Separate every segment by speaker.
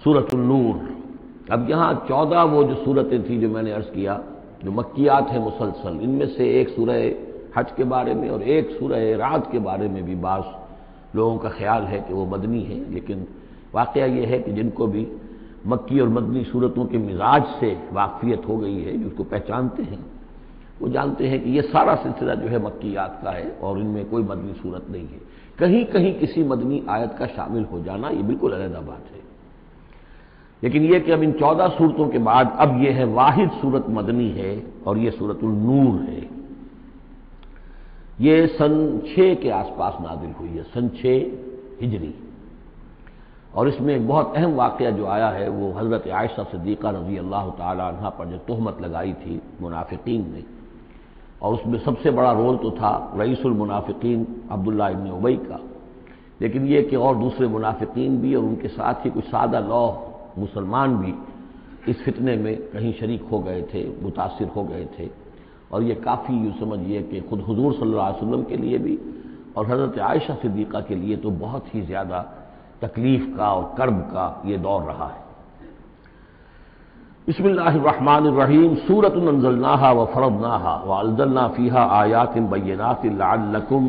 Speaker 1: سورۃ النور۔ اب یہاں 14 وہ جو صورتیں تھیں جو میں نے عرض کیا جو مکیات ہیں مسلسل، ان میں سے ایک سورہ حج کے بارے میں اور ایک سورہ رعد کے بارے میں بھی بعض لوگوں کا خیال ہے کہ وہ مدنی ہے، لیکن واقعہ یہ ہے کہ جن کو بھی مکی اور مدنی صورتوں کے مزاج سے واقفیت ہو گئی ہے، جو اس کو پہچانتے ہیں، وہ جانتے ہیں کہ یہ سارا سلسلہ جو ہے مکیات کا ہے اور ان میں کوئی مدنی صورت نہیں ہے۔ کہیں کہیں کسی مدنی آیت کا شامل ہو جانا یہ بالکل علیحدہ بات ہے، لیکن یہ کہ اب ان 14 صورتوں کے بعد اب یہ ہے واحد صورت مدنی ہے اور یہ سورۃ النور ہے۔ یہ سن 6 کے آس پاس نازل ہوئی ہے، سن 6 ہجری، اور اس میں ایک بہت اہم واقعہ جو آیا ہے وہ حضرت عائشہ صدیقہ رضی اللہ تعالی عنہا پر جو تہمت لگائی تھی منافقین نے، اور اس میں سب سے بڑا رول تو تھا رئیس المنافقین عبداللہ ابن ابی کا، لیکن یہ کہ اور دوسرے منافقین بھی اور ان کے ساتھ ہی کچھ سادہ لوح مسلمان بھی اس فتنے میں کہیں شریک ہو گئے تھے، متاثر ہو گئے تھے، اور یہ کافی یوں سمجھیے کہ خود حضور صلی اللہ علیہ وسلم کے لیے بھی اور حضرت عائشہ صدیقہ کے لیے تو بہت ہی زیادہ تکلیف کا اور کرب کا یہ دور رہا ہے۔ بسم اللہ الرحمن الرحیم، سورۃ انزلناها وفرضناها وانزلنا فیہا آیات بینات لعلکم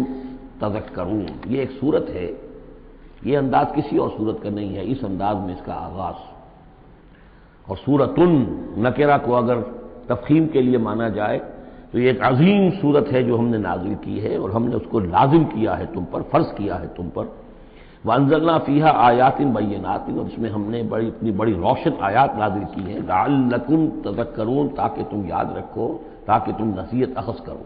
Speaker 1: تذکرون۔ یہ ایک سورت ہے، یہ انداز کسی اور سورت کا نہیں ہے، اس انداز میں اس کا آغاز، اور سورۃ نکرہ کو اگر تفخیم کے لیے مانا جائے تو یہ ایک عظیم سورت ہے جو ہم نے نازل کی ہے اور ہم نے اس کو لازم کیا ہے تم پر، فرض کیا ہے تم پر۔ وانزلنا فیہا آیات بینات، اور اس میں ہم نے اتنی بڑی روشن آیات نازل کی ہیں لعلکم تذکرون، تاکہ تم یاد رکھو، تاکہ تم نصیحت اخذ کرو۔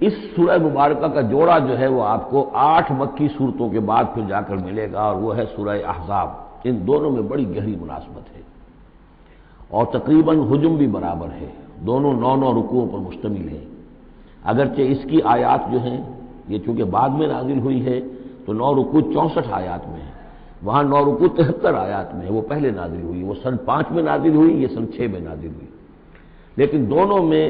Speaker 1: اس سورہ مبارکہ کا جوڑا جو ہے وہ آپ کو 8 مکی صورتوں کے بعد پھر جا کر ملے گا، اور وہ ہے سورہ احزاب۔ ان دونوں میں بڑی گہری مناسبت ہے اور تقریباً حجم بھی برابر ہے، دونوں 9 رکوعوں پر مشتمل ہیں، اگرچہ اس کی آیات جو ہیں یہ چونکہ بعد میں نازل ہوئی ہے تو 9 رکوع 64 آیات میں ہے، وہاں 9 رکوع 73 آیات میں ہے، وہ پہلے نازل ہوئی، وہ سن 5 میں نازل ہوئی، یہ سن 6 میں نازل ہوئی، لیکن دونوں میں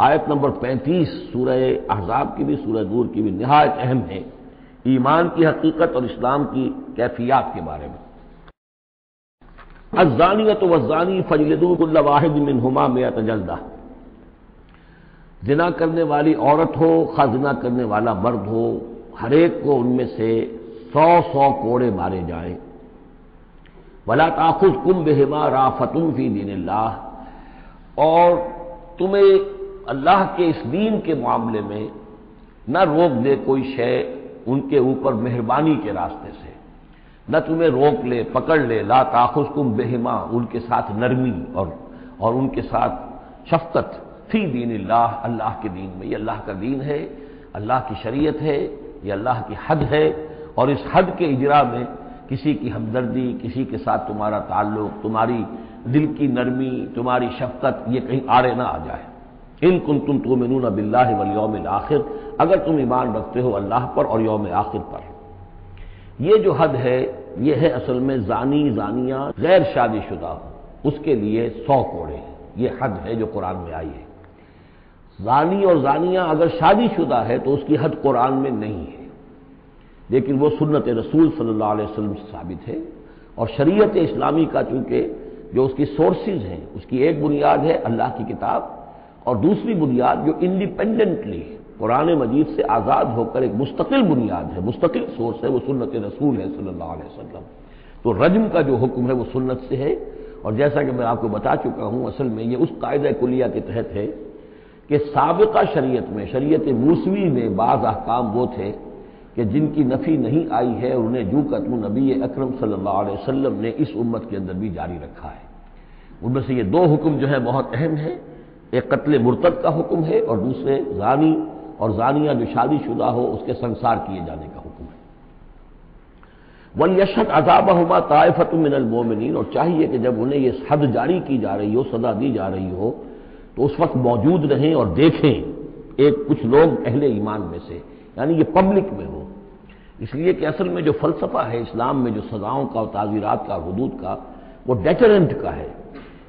Speaker 1: آیت نمبر 35 سورہ احزاب کی بھی سورہ نور کی بھی نہایت اہم ہے ایمان کی حقیقت اور اسلام کی کیفیات کے بارے میں۔ الزانیۃ والزانی فاجلدوا کل واحد منہما 100 جلدہ، زنا کرنے والی عورت ہو خواہ زنا کرنے والا مرد ہو، ہر ایک کو ان میں سے 100 کوڑے مارے جائیں۔ ولا تأخذکم بہما رأفۃ فی دین اللہ، اور تمہیں اللہ کے اس دین کے معاملے میں نہ روک دے کوئی شے ان کے اوپر مہربانی کے راستے سے، نہ تمہیں روک لے پکڑ لے، لا تأخذکم بہما، ان کے ساتھ نرمی اور ان کے ساتھ شفقت، فی دین اللہ، اللہ کے دین میں، یہ اللہ کا دین ہے، اللہ کی شریعت ہے، یہ اللہ کی حد ہے، اور اس حد کے اجرا میں کسی کی ہمدردی، کسی کے ساتھ تمہارا تعلق، تمہاری دل کی نرمی، تمہاری شفقت یہ کہیں آڑے نہ آ جائے۔ ان کنتم تؤمنون باللہ والیوم الآخر، اگر تم ایمان رکھتے ہو اللہ پر اور یوم آخر پر۔ یہ جو حد ہے یہ ہے اصل میں زانی زانیہ غیر شادی شدہ اس کے لیے 100 کوڑے، یہ حد ہے جو قرآن میں آئی ہے۔ زانی اور زانیہ اگر شادی شدہ ہے تو اس کی حد قرآن میں نہیں ہے، لیکن وہ سنت رسول صلی اللہ علیہ وسلم سے ثابت ہے، اور شریعت اسلامی کا چونکہ جو اس کی سورسز ہیں، اس کی ایک بنیاد ہے اللہ کی کتاب، اور دوسری بنیاد جو انڈیپینڈنٹلی قرآن مجید سے آزاد ہو کر ایک مستقل بنیاد ہے، مستقل سورس ہے، وہ سنت رسول ہے صلی اللہ علیہ وسلم۔ تو رجم کا جو حکم ہے وہ سنت سے ہے، اور جیسا کہ میں آپ کو بتا چکا ہوں اصل میں یہ اس قاعدہ کلیہ کے تحت ہے کہ سابقہ شریعت میں، شریعت موسوی میں بعض احکام وہ تھے کہ جن کی نفی نہیں آئی ہے، اور انہیں جو قتل نبی اکرم صلی اللہ علیہ وسلم نے اس امت کے اندر بھی جاری رکھا ہے۔ ان میں سے یہ 2 حکم جو ہے بہت اہم ہے، ایک قتل مرتد کا حکم ہے، اور دوسرے زانی اور زانیہ جو شادی شدہ ہو اس کے سنسار کیے جانے کا حکم ہے۔ وَلْيَشْهَدْ عَذَابَهُمَا طَائِفَةٌ مِّنَ الْمُؤْمِنِينَ، اور چاہیے کہ جب انہیں یہ حد جاری کی جا رہی ہو، سزا دی جا رہی ہو، تو اس وقت موجود رہیں اور دیکھیں کچھ لوگ اہل ایمان میں سے، یعنی یہ پبلک میں ہو، اس لیے کہ اصل میں جو فلسفہ ہے اسلام میں جو سزاؤں کا اور تعزیرات کا، حدود کا، وہ ڈیٹرنٹ کا ہے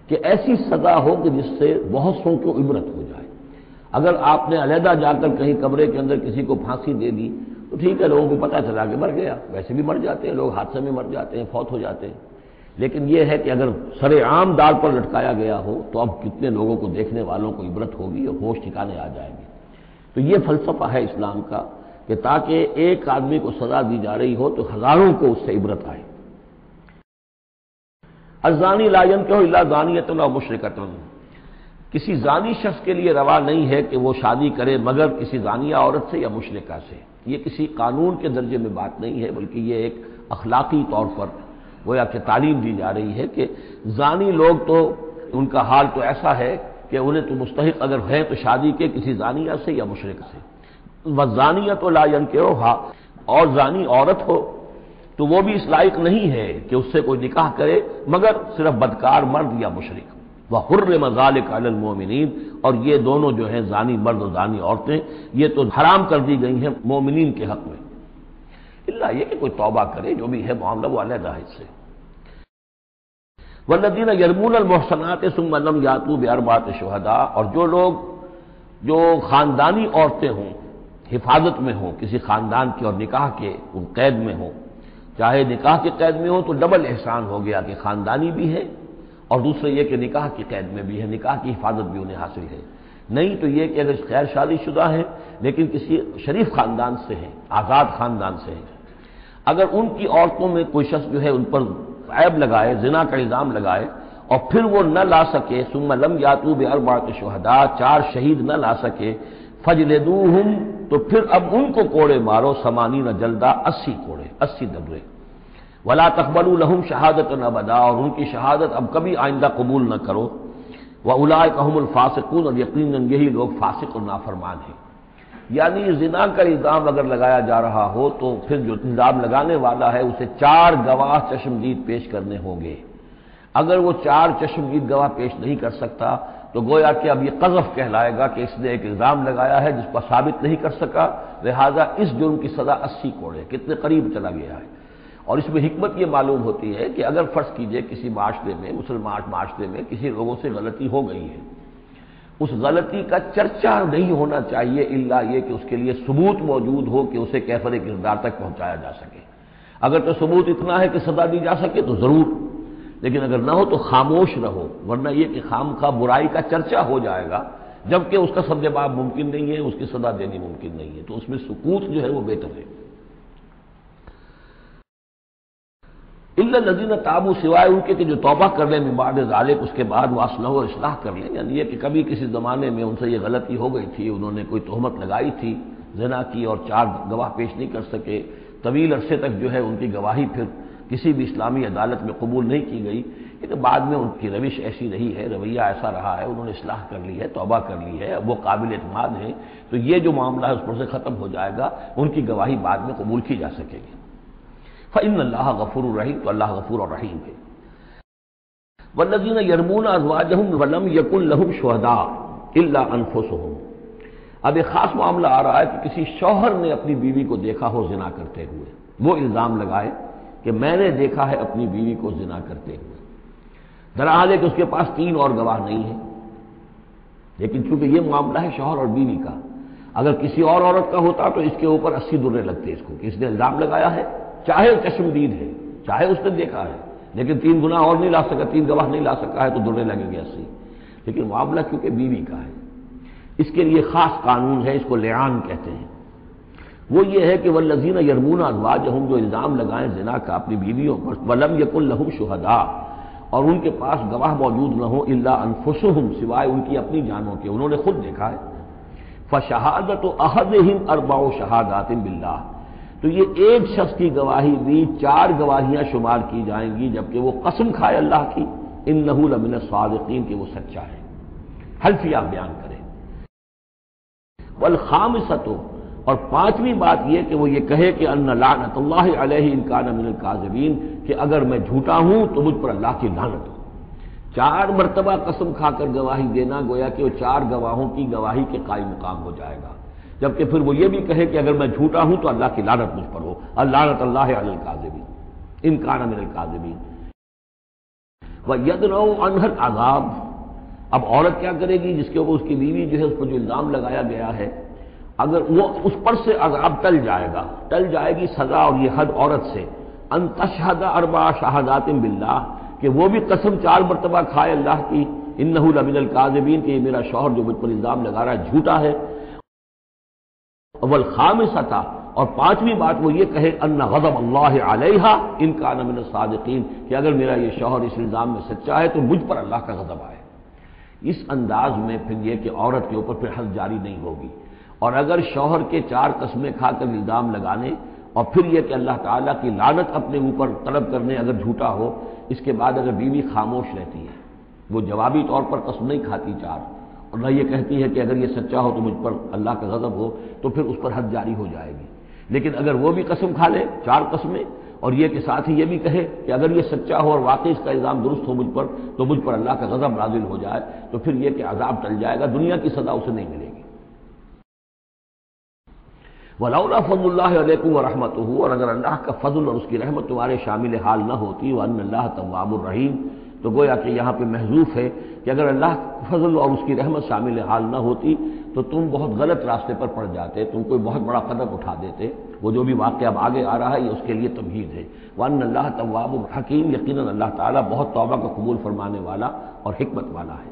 Speaker 1: کہ ایسی سزا ہو کہ جس سے بہت سوں کو عبرت ہو جائے۔ اگر آپ نے علیحدہ جا کر کہیں کمرے کے اندر کسی کو پھانسی دے دی تو ٹھیک ہے، لوگوں کو پتہ چلا کہ مر گیا، ویسے بھی مر جاتے ہیں لوگ، حادثے میں مر جاتے ہیں، فوت ہو جاتے ہیں، لیکن یہ ہے کہ اگر سر عام دار پر لٹکایا گیا ہو تو اب کتنے لوگوں کو، دیکھنے والوں کو عبرت ہوگی اور ہوش ٹھکانے آ جائیں گے۔ تو یہ فلسفہ ہے اسلام کا کہ تاکہ ایک آدمی کو سزا دی جا رہی ہو تو ہزاروں کو اس سے عبرت آئے۔ الزانی لا ينکح الا زانیۃ او مشرکۃ، کسی زانی شخص کے لیے روا نہیں ہے کہ وہ شادی کرے مگر کسی زانیہ عورت سے یا مشرکہ سے۔ یہ کسی قانون کے درجے میں بات نہیں ہے، بلکہ یہ ایک اخلاقی طور پر گویا کہ تعلیم دی جا رہی ہے کہ زانی لوگ تو ان کا حال تو ایسا ہے کہ انہیں تو مستحق اگر ہے تو شادی کے کسی زانیہ سے یا مشرکہ سے۔ والزانیۃ لا ينکحها، اور زانی عورت ہو تو وہ بھی اس لائق نہیں ہے کہ اس سے کوئی نکاح کرے مگر صرف بدکار مرد یا مشرک۔ وحرم ذلک علی المؤمنین، اور یہ دونوں جو ہیں زانی مرد اور زانی عورتیں یہ تو حرام کر دی گئی ہیں مومنین کے حق میں، اللہ یہ کہ کوئی توبہ کرے، جو بھی ہے معاملہ وہ علیحدہ ہے اس سے۔ والذین یرمون المحصنات ثم لم یاتوا باربعۃ شہداء، اور جو لوگ جو خاندانی عورتیں ہوں، حفاظت میں ہوں کسی خاندان کی اور نکاح کے وہ قید میں ہوں، چاہے نکاح کی قید میں ہو تو ڈبل احسان ہو گیا کہ خاندانی بھی ہے اور دوسرے یہ کہ نکاح کی قید میں بھی ہے، نکاح کی حفاظت بھی انہیں حاصل ہے۔ نہیں تو یہ کہ اگر غیر شادی شدہ ہے لیکن کسی شریف خاندان سے ہیں، آزاد خاندان سے ہیں، اگر ان کی عورتوں میں کوئی شخص جو ہے ان پر عیب لگائے، زنا کا الزام لگائے اور پھر وہ نہ لا سکے، ثم لم یاتوا باربعۃ شہداء، 4 شہید نہ لا سکے، فجلدوہم، تو پھر اب ان کو کوڑے مارو، 80 جلدہ، 80 کوڑے، 80 دبرے، ولا تقبلوا لهم شہادۃ ابدا، اور ان کی شہادت اب کبھی آئندہ قبول نہ کرو، واولئک هم الفاسقون، اور یقیناً یہی لوگ فاسق اور نافرمان ہیں۔ یعنی زنا کا الزام اگر لگایا جا رہا ہو تو پھر جو الزام لگانے والا ہے اسے 4 گواہ چشمدید پیش کرنے ہوں گے۔ اگر وہ 4 چشمدید گواہ پیش نہیں کر سکتا تو گویا کہ اب یہ قذف کہلائے گا کہ اس نے ایک الزام لگایا ہے جس پر ثابت نہیں کر سکا، لہذا اس جرم کی سزا 80 کوڑے، کتنے قریب چلا گیا ہے۔ اور اس میں حکمت یہ معلوم ہوتی ہے کہ اگر فرض کیجئے کسی معاشرے میں، مسلمان معاشرے میں کسی لوگوں سے غلطی ہو گئی ہے، اس غلطی کا چرچا نہیں ہونا چاہیے الا یہ کہ اس کے لیے ثبوت موجود ہو کہ اسے کیفر کردار تک پہنچایا جا سکے۔ اگر تو ثبوت اتنا ہے کہ سزا دی جا سکے تو ضرور، لیکن اگر نہ ہو تو خاموش رہو، ورنہ یہ کہ خامخواہ برائی کا چرچا ہو جائے گا جبکہ اس کا سد باب ممکن نہیں ہے، اس کی سزا دینی ممکن نہیں ہے، تو اس میں سکوت جو ہے وہ بہتر ہے۔ الا الذین تابوا، سوائے ان کے کہ جو توبہ کر لیں من بعد ذلک، اس کے بعد وہ اصلاح و اصلاح کر لیں، یعنی یہ کہ کبھی کسی زمانے میں ان سے یہ غلطی ہو گئی تھی، انہوں نے کوئی تہمت لگائی تھی زنا کی اور 4 گواہ پیش نہیں کر سکے، طویل عرصے تک جو ہے ان کی گواہی پھر کسی بھی اسلامی عدالت میں قبول نہیں کی گئی، لیکن بعد میں ان کی روش ایسی رہی ہے، رویہ ایسا رہا ہے، انہوں نے اصلاح کر لی ہے، توبہ کر لی ہے، اب وہ قابل اعتماد ہیں، تو یہ جو معاملہ ہے اس پر سے ختم ہو جائے گا، ان کی گواہی بعد میں قبول کی جا سکے گی۔ فإن اللہ غفور الرحیم، تو اللہ غفور اور رحیم ہے۔ والذین یرمون ازواجہم ولم یکن لہم شہداء الا انفسہم، اب ایک خاص معاملہ آ رہا ہے کہ کسی شوہر نے اپنی بیوی کو دیکھا ہو زنا کرتے ہوئے، وہ الزام لگائے کہ میں نے دیکھا ہے اپنی بیوی کو زنا کرتے ہوئے، دراحال ہے کہ اس کے پاس 3 اور گواہ نہیں ہیں، لیکن چونکہ یہ معاملہ ہے شوہر اور بیوی کا، اگر کسی اور عورت کا ہوتا تو اس کے اوپر 80 درے لگتے اس کو کہ اس نے الزام لگایا ہے، چاہے چشمدید ہے، چاہے اس نے دیکھا ہے، لیکن 3 گناہ اور نہیں لا سکا، 3 گواہ نہیں لا سکا ہے تو درے لگیں گے 80۔ لیکن معاملہ کیونکہ بیوی کا ہے، اس کے لیے خاص قانون ہے، اس کو لعان کہتے ہیں۔ وہ یہ ہے کہ والذین یرمون ازواجہم، جو الزام لگائیں زنا کا اپنی بیویوں پر، ولم یکن لہم شہداء، اور ان کے پاس گواہ موجود نہ ہو، الا انفسہم، سوائے ان کی اپنی جانوں کے، انہوں نے خود دیکھا ہے، فشہادۃ احدہم 4 شہادات باللہ، تو یہ ایک شخص کی گواہی بھی 4 گواہیاں شمار کی جائیں گی جبکہ وہ قسم کھائے اللہ کی، انہ لمن الصادقین، کہ وہ سچا ہے، حلفیہ بیان کرے۔ والخامسۃ، اور 5ویں بات یہ کہ وہ یہ کہے کہ ان لعنت اللہ علیہ ان کان من الکاذبین، کہ اگر میں جھوٹا ہوں تو مجھ پر اللہ کی لعنت ہو۔ 4 مرتبہ قسم کھا کر گواہی دینا گویا کہ وہ 4 گواہوں کی گواہی کے قائم مقام ہو جائے گا، جبکہ پھر وہ یہ بھی کہے کہ اگر میں جھوٹا ہوں تو اللہ کی لعنت مجھ پر ہو، اللعنت اللہ علی الکاذبین ان کان من الکاذبین۔ وَيَدْرَوْا عَنْهَا الْعَذَابَ، اب عورت کیا کرے گی جس کے اوپر اس کی بیوی جو ہے اس پر جو الزام لگایا گیا ہے، اگر وہ اس پر سے عذاب ٹل جائے گی سزا اور یہ حد عورت سے، ان تشہد 4 شہادات باللہ، کہ وہ بھی قسم 4 مرتبہ کھائے اللہ کی، انہ لمن الکاذبین، کہ یہ میرا شوہر جو مجھ پر الزام لگا رہا ہے جھوٹا ہے، والخامسۃ، اور 5ویں بات وہ یہ کہے ان غضب اللہ علیہا ان کان من الصادقین، کہ اگر میرا یہ شوہر اس الزام میں سچا ہے تو مجھ پر اللہ کا غضب آئے۔ اس انداز میں پھر یہ کہ عورت کے اوپر پھر حد جاری نہیں ہوگی، اور اگر شوہر کے 4 قسمیں کھا کر الزام لگانے اور پھر یہ کہ اللہ تعالیٰ کی لعنت اپنے اوپر طلب کرنے اگر جھوٹا ہو، اس کے بعد اگر بیوی خاموش رہتی ہے، وہ جوابی طور پر قسم نہیں کھاتی 4، اور نہ یہ کہتی ہے کہ اگر یہ سچا ہو تو مجھ پر اللہ کا غضب ہو، تو پھر اس پر حد جاری ہو جائے گی۔ لیکن اگر وہ بھی قسم کھا لے 4 قسمیں، اور یہ کہ ساتھ ہی یہ بھی کہے کہ اگر یہ سچا ہو اور واقعی اس کا الزام درست ہو مجھ پر، تو مجھ پر اللہ کا غضب نازل ہو جائے، تو پھر یہ کہ عذاب ٹل جائے گا، دنیا کی سزا اسے نہیں ملے گی۔ وَلَوْلَا فَضْلُ اللَّهِ عَلَيْكُمْ وَرَحْمَتُهُ، اور اگر اللہ کا فضل اور اس کی رحمت تمہارے شامل حال نہ ہوتی، وَأَنَّ اللَّهَ تَوَّابٌ رَحِيمٌ، تو گویا کہ یہاں پہ محذوف ہے کہ اگر اللہ کا فضل اور اس کی رحمت شامل حال نہ ہوتی تو تم بہت غلط راستے پر پڑ جاتے، تم کوئی بہت بڑا قدم اٹھا دیتے۔ وہ جو بھی واقعہ اب آگے آ رہا ہے یہ اس کے لیے تمہید ہے۔ وَأَنَّ اللَّهَ تَوَّابٌ حَكِيمٌ، یقیناً اللہ تعالیٰ بہت توبہ کا قبول فرمانے والا اور حکمت والا ہے۔